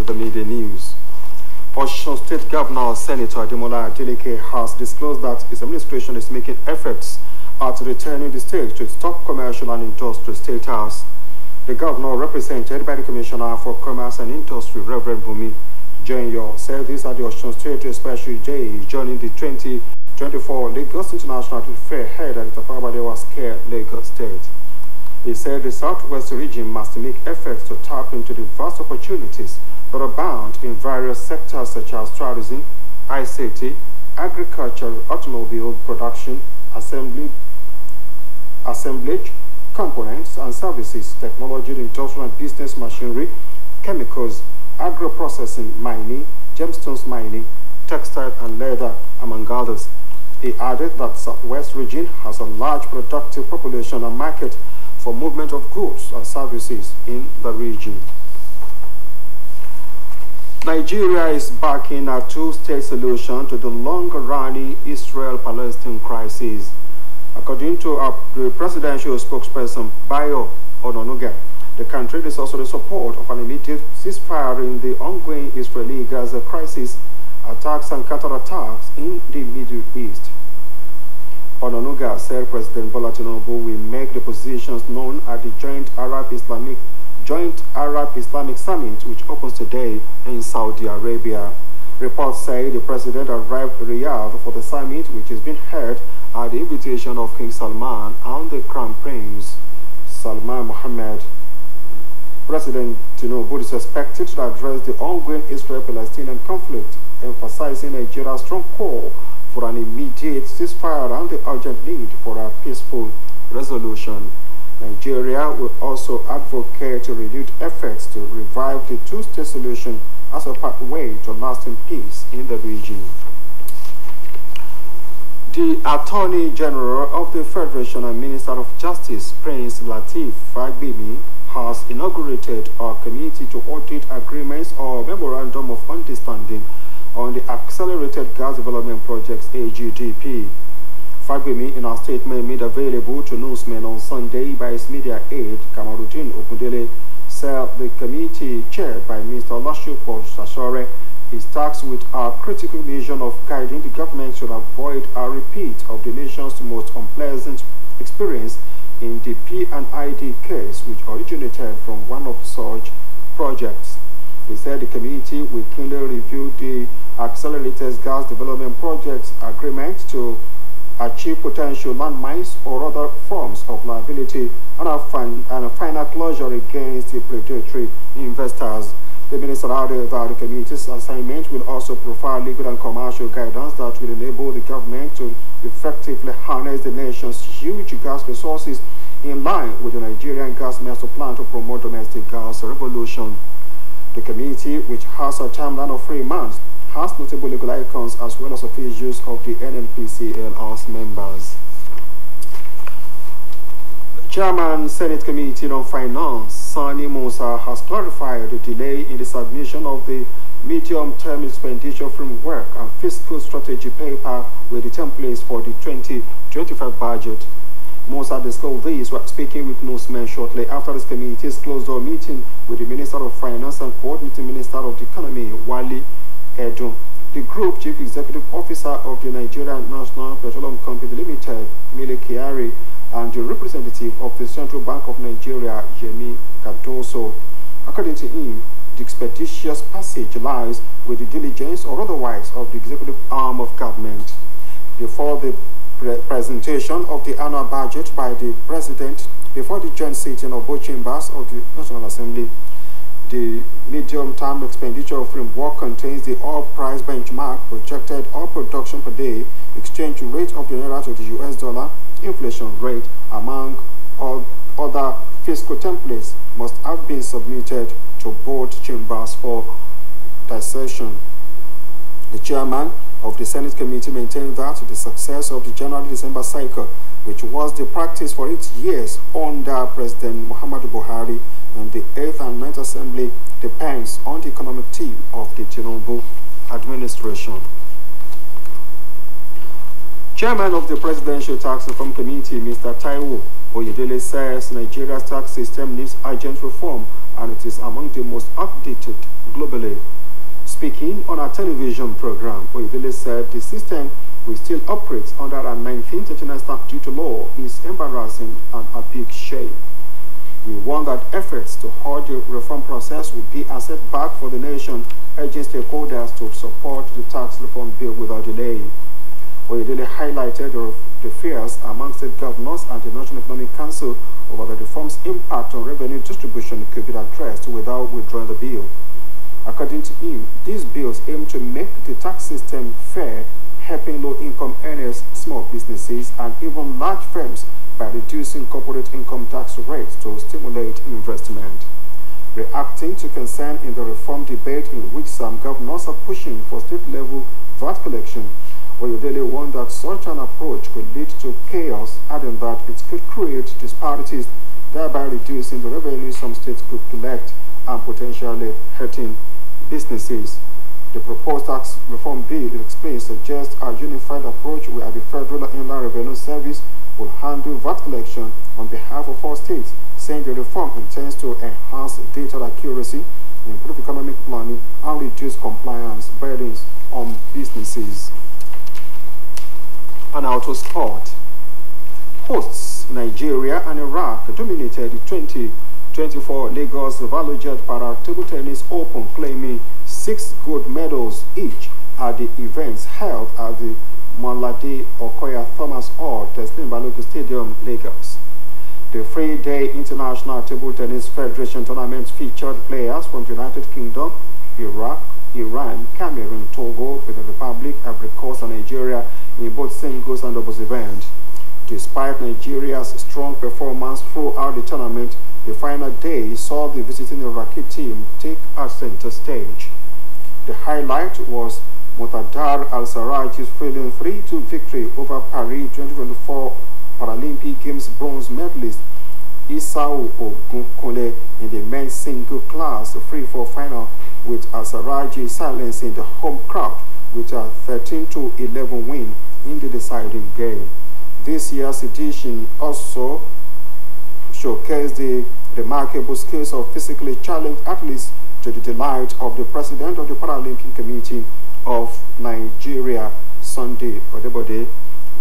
to the media news. Osun State Governor Senator Adeleke has disclosed that his administration is making efforts at returning the state to its top commercial and industrial status. The governor, represented by the Commissioner for Commerce and Industry, Reverend Bumi Jenyo, said this at the Osun State Special Day joining the 2024 Lagos International Trade Fair held at the Tafawa Balewa Square, Lagos State. He said the Southwest region must make efforts to tap into the vast opportunities that abound in various sectors such as tourism, ICT, agriculture, automobile production, assemblage, components and services, technology, industrial and business machinery, chemicals, agro-processing, mining, gemstones mining, textile and leather, among others. He added that Southwest region has a large productive population and market for movement of goods and services in the region. Nigeria is backing a two-state solution to the long-running Israel-Palestine crisis. According to the presidential spokesperson Bayo Ononuga, the country is also the support of an immediate ceasefire in the ongoing Israeli-Gaza crisis, attacks and counterattacks in the Middle East. Ononuga said President Bola Tinubu will make the positions known at the Joint Arab-Islamic Summit, which opens today in Saudi Arabia. Reports say the president arrived in Riyadh for the summit, which is being held at the invitation of King Salman and the Crown Prince Salman Mohammed. President Tinubu is expected to address the ongoing Israel-Palestinian conflict, emphasizing Nigeria's strong call for an immediate ceasefire and the urgent need for a peaceful resolution. Nigeria will also advocate renewed efforts to revive the two-state solution as a pathway to lasting peace in the region. The Attorney General of the Federation and Minister of Justice, Prince Lateef Fagbemi, has inaugurated a committee to audit agreements or memorandum of understanding on the Accelerated Gas Development Projects AGDP. Fagbemi, in a statement made available to newsmen on Sunday by his media aide, Kamarudin Okundele, said the committee, chaired by Mr. Olashopo Sasore, is tasked with a critical mission of guiding the government to avoid a repeat of the nation's most unpleasant experience in the P&ID case, which originated from one of such projects. He said the committee will keenly review the Accelerated Gas Development Projects agreement to achieve potential landmines or other forms of liability and a final closure against the predatory investors. The minister added that the committee's assignment will also provide legal and commercial guidance that will enable the government to effectively harness the nation's huge gas resources in line with the Nigerian Gas Master Plan to promote domestic gas revolution. The committee, which has a timeline of 3 months, has notable legal icons as well as officials of the NNPCL as members. Chairman Senate Committee on Finance, Sani Musa, has clarified the delay in the submission of the medium-term expenditure framework and fiscal strategy paper with the templates for the 2025 budget. Musa disclosed this while speaking with newsmen shortly after this committee's closed-door meeting with the Minister of Finance and Coordinating Minister of the Economy, Wali Edun. The Group Chief Executive Officer of the Nigerian National Petroleum Company Limited, Mile Kyari, and the representative of the Central Bank of Nigeria, Yemi Cardoso. According to him, the expeditious passage lies with the diligence or otherwise of the executive arm of government. Before the presentation of the annual budget by the President, before the joint sitting of both chambers of the National Assembly, the medium-term expenditure framework contains the oil price benchmark, projected oil production per day, exchange rate of the naira to the US dollar, inflation rate, among all other fiscal templates must have been submitted to both chambers for discussion. The chairman of the Senate Committee maintained that the success of the January-December cycle, which was the practice for 8 years under President Muhammadu Buhari and the 8th and 9th Assembly, depends on the economic team of the Tinubu administration. Chairman of the Presidential Tax Reform Committee, Mr. Taiwo Oyedele says Nigeria's tax system needs urgent reform and it is among the most outdated globally. Speaking on a television program, Oyedele said the system which still operates under a 1939 stamp duty law is embarrassing and a big shame. We want that efforts to halt the reform process will be a setback for the nation, urging stakeholders to support the tax reform bill without delay. Oyedele highlighted the fears among state governors and the National Economic Council over the reform's impact on revenue distribution could be addressed without withdrawing the bill. According to him, these bills aim to make the tax system fair, helping low-income earners, small businesses, and even large firms by reducing corporate income tax rates to stimulate investment. Reacting to concern in the reform debate in which some governors are pushing for state-level VAT collection, Oyedele warned that such an approach could lead to chaos, adding that it could create disparities, thereby reducing the revenue some states could collect and potentially hurting businesses. The proposed tax reform bill, it explains, suggests a unified approach where the Federal Inland Revenue Service will handle VAT collection on behalf of all states, saying the reform intends to enhance data accuracy, improve economic planning, and reduce compliance burdens on businesses. And out to sport. Hosts Nigeria and Iraq dominated the 2024 Lagos Valuejet Para Table Tennis Open, claiming 6 gold medals each at the events held at the Molade Okoya Thomas Hall, Teslim Balogun Stadium, Lagos. The 3-day International Table Tennis Federation tournament featured players from the United Kingdom, Iraq, Iran, Cameroon, Togo, Benin Republic, Ivory Coast, and Nigeria in both singles and doubles events. Despite Nigeria's strong performance throughout the tournament, the final day saw the visiting Iraqi team take a center stage. The highlight was Muqtaddar Al-Sarraj's thrilling 3-2 victory over Paris 2024 Paralympic Games bronze medalist Isao Ogunkunle in the men's single class 3-4 final, with Al-Sarraj silencing the home crowd with a 13-11 win in the deciding game. This year's edition also showcased the remarkable skills of physically challenged athletes, to the delight of the president of the Paralympic Committee of Nigeria, Sunday Odebode.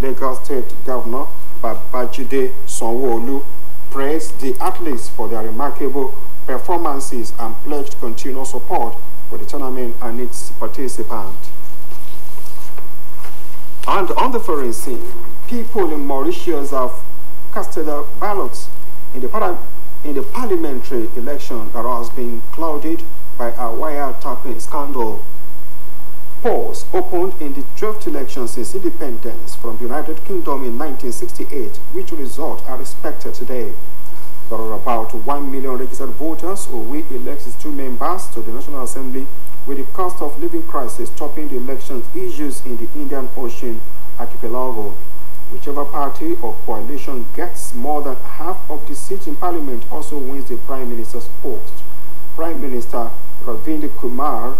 Lagos State Governor Babajide Sanwo-Olu praised the athletes for their remarkable performances and pledged continual support for the tournament and its participants. And on the foreign scene, people in Mauritius have casted their ballots in the parliamentary election that has been clouded by a wiretapping scandal. Polls opened in the 12th election since independence from the United Kingdom in 1968, which results are expected today. There are about 1 million registered voters who will elect its 2 members to the National Assembly, with the cost of living crisis topping the elections issues in the Indian Ocean archipelago. Whichever party or coalition gets more than half of the seats in Parliament also wins the Prime Minister's post. Prime Minister Ravind Kumar,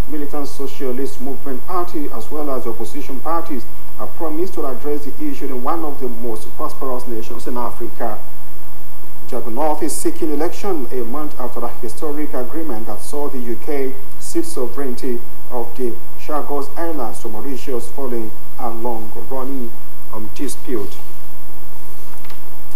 Militant Socialist Movement Party, as well as the opposition parties, have promised to address the issue in one of the most prosperous nations in Africa. Juggernaut is seeking election a month after a historic agreement that saw the UK cede sovereignty of the Chagos Islands to Mauritius following a long-running dispute.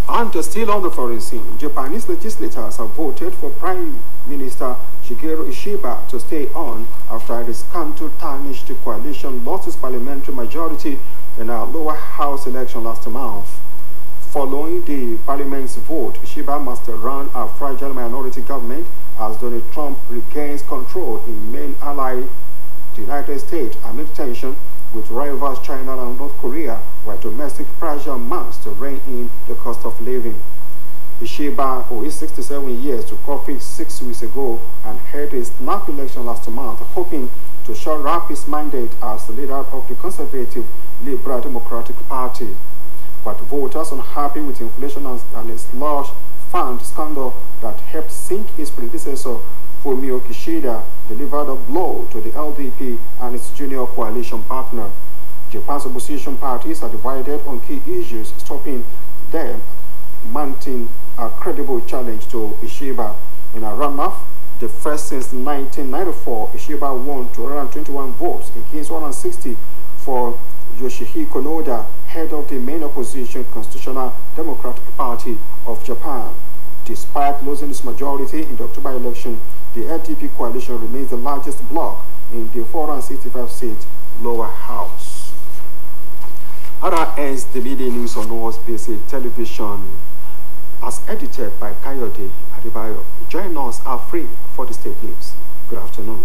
And still on the foreign scene, Japanese legislators have voted for Prime Minister Shigeru Ishiba to stay on after the scandal tarnished the coalition lost its parliamentary majority in a lower house election last month. Following the parliament's vote, Ishiba must run a fragile minority government as Donald Trump regains control in main ally, the United States, amid tension with rivals China and North Korea, while domestic pressure mounts to rein in the cost of living. Ishiba, who is 67 years, took office 6 weeks ago and held a snap election last month, hoping to shore up his mandate as the leader of the conservative Liberal Democratic Party. But voters unhappy with inflation and a slush fund scandal that helped sink his predecessor, Fumio Kishida, delivered a blow to the LDP and its junior coalition partner. Japan's opposition parties are divided on key issues, stopping them mounting a credible challenge to Ishiba in a runoff. The first since 1994, Ishiba won 221 votes against 160 for Yoshihiko Noda, head of the main opposition Constitutional Democratic Party of Japan. Despite losing its majority in the October election, the LDP coalition remains the largest bloc in the 465-seat lower house. That ends the media news on OSBC television, as edited by Kayode Adebayo. Join us, are free for the state news. Good afternoon.